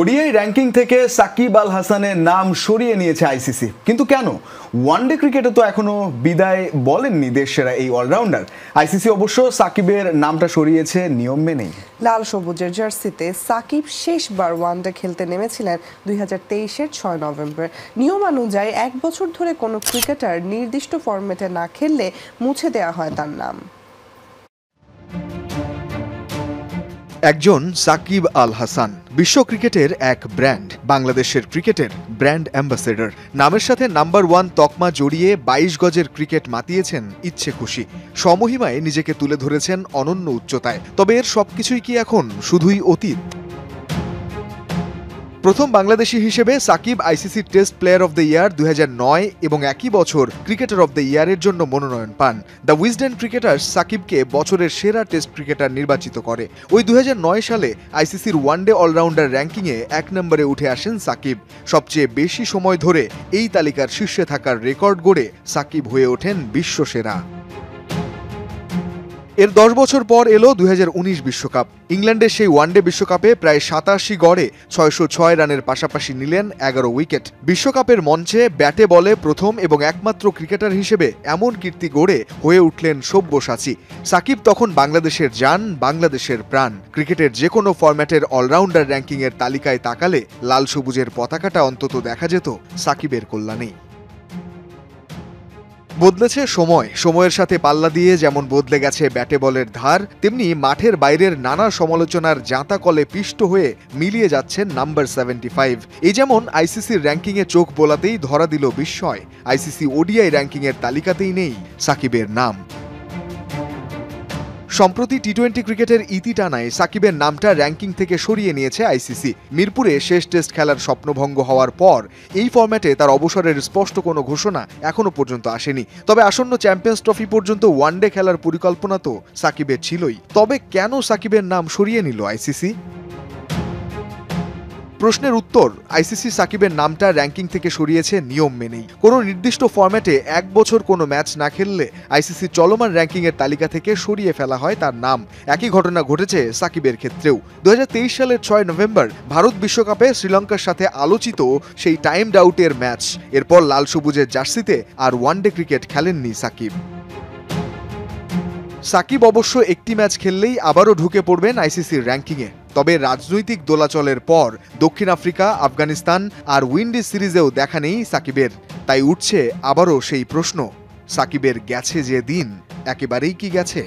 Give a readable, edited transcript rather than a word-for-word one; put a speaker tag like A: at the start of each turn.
A: ODI ranking থেকে সাকিব আল হাসানের নাম সরিয়ে নিয়েছে আইসিসি, কিন্তু কেন? ওয়ানডে ক্রিকেটে তো এখনো বিদায় বলেননি দেশসেরা এই অলরাউন্ডার। আইসিসি অবশ্য সাকিবের নামটা সরিয়েছে নিয়ম মেনেই।
B: লাল সবুজের জার্সিতে সাকিব শেষবার ওয়ানডে খেলতে নেমেছিলেন 2023-এর 6 নভেম্বর। নিয়মানুযায়ী 1 বছর ধরে কোনো ক্রিকেটার নির্দিষ্ট ফরম্যাটে না খেললে মুছে দেওয়া হয় তার নাম।
C: একজন সাকিব আল হাসান বিশ্ব ক্রিকেটের এক ব্র্যান্ড, বাংলাদেশের ক্রিকেটের ব্র্যান্ড অ্যাম্বাসেডর। নামের সাথে নাম্বার 1 তকমা জড়িয়ে 22 গজের ক্রিকেট মাতিয়েছেন ইচ্ছে খুশি। সমহিমায় নিজেকে তুলে ধরেছেন অনন্য উচ্চতায়। তবে এর সবকিছুই কি এখন শুধুই অতীত? প্রথম বাংলাদেশি হিসেবে Shakib ICC test player of the year 2009 এবং একই বছর ক্রিকেটার অফ দ্য ইয়ারের জন্য মনোনয়ন পান। দ্য উইজডেন ক্রিকেটার্স সাকিবকে বছরের সেরা টেস্ট ক্রিকেটার নির্বাচিত করে। ওই 2009 সালে আইসিসির ওয়ানডে অলরাউন্ডার র্যাঙ্কিংয়ে 1 নম্বরে উঠে আসেন সাকিব। সবচেয়ে বেশি সময় ধরে এই তালিকার শীর্ষে থাকার রেকর্ড গড়ে সাকিব হয়ে ওঠেন বিশ্বসেরা। এর 10 বছর পর এলো 2019 বিশ্বকাপ। ইংল্যান্ডের সেই ওয়ানডে বিশ্বকাপে প্রায় 87 গড়ে 606 রানের পাশাপাশি নিলেন 11 উইকেট। বিশ্বকাপের মঞ্চে ব্যাটে বলে প্রথম এবং একমাত্র ক্রিকেটার হিসেবে এমন কীর্তি গড়ে হয়ে উঠলেন সব্যসাচী। সাকিব তখন বাংলাদেশের জান, বাংলাদেশের প্রাণ। ক্রিকেটের যে কোনো ফরম্যাটের অলরাউন্ডার র্যাঙ্কিংয়ের তালিকায় তাকালে লাল সবুজের পতাকাটা অন্তত দেখা যেত সাকিবের কল্যাণেই। বদলেছে সময়, সময়ের সাথে পাল্লা দিয়ে যেমন বদলে গেছে ব্যাটে বলের ধার, তেমনি মাঠের বাইরের নানা সমালোচনার জাঁতা কলে পিষ্ট হয়ে মিলিয়ে যাচ্ছেন নাম্বার 75। এই যেমন আইসিসির র্যাঙ্কিংয়ে চোখ বোলাতেই ধরা দিল বিস্ময়, আইসিসি ওডিআই র্যাঙ্কিংয়ের তালিকাতেই নেই সাকিবের নাম। সম্প্রতি টি-20 ক্রিকেটের ইতি টানায় সাকিবের নামটা র্যাঙ্কিং থেকে সরিয়ে নিয়েছে আইসিসি। মিরপুরে শেষ টেস্ট খেলার স্বপ্নভঙ্গ হওয়ার পর এই ফরম্যাটে তার অবসরের স্পষ্ট কোনো ঘোষণা এখনো পর্যন্ত আসেনি। তবে আসন্ন চ্যাম্পিয়ন্স ট্রফি পর্যন্ত ওয়ানডে খেলার পরিকল্পনা তো সাকিবের ছিলই। তবে কেন সাকিবের নাম সরিয়ে নিল আইসিসি? প্রশ্নের উত্তর, আইসিসি সাকিবের নামটা র্যাঙ্কিং থেকে সরিয়েছে নিয়ম মেনেই। কোনো নির্দিষ্ট ফরম্যাটে 1 বছর কোনো ম্যাচ না খেললে আইসিসি চলমান র্যাঙ্কিংয়ের তালিকা থেকে সরিয়ে ফেলা হয় তার নাম। একই ঘটনা ঘটেছে সাকিবের ক্ষেত্রেও। 2023 সালের 6 নভেম্বর ভারত বিশ্বকাপে শ্রীলঙ্কার সাথে আলোচিত সেই টাইমড আউটের ম্যাচ। এরপর লাল সবুজের জার্সিতে আর ওয়ানডে ক্রিকেট খেলেননি সাকিব। সাকিব অবশ্য একটি ম্যাচ খেললেই আবারও ঢুকে পড়বেন আইসিসির র্যাঙ্কিংয়ে। তবে রাজনৈতিক দোলাচলের পর দক্ষিণ আফ্রিকা, আফগানিস্তান আর উইন্ডিজ সিরিজেও দেখা নেই সাকিবের। তাই উঠছে আবারও সেই প্রশ্ন, সাকিবের গেছে যে দিন একেবারেই কি গেছে?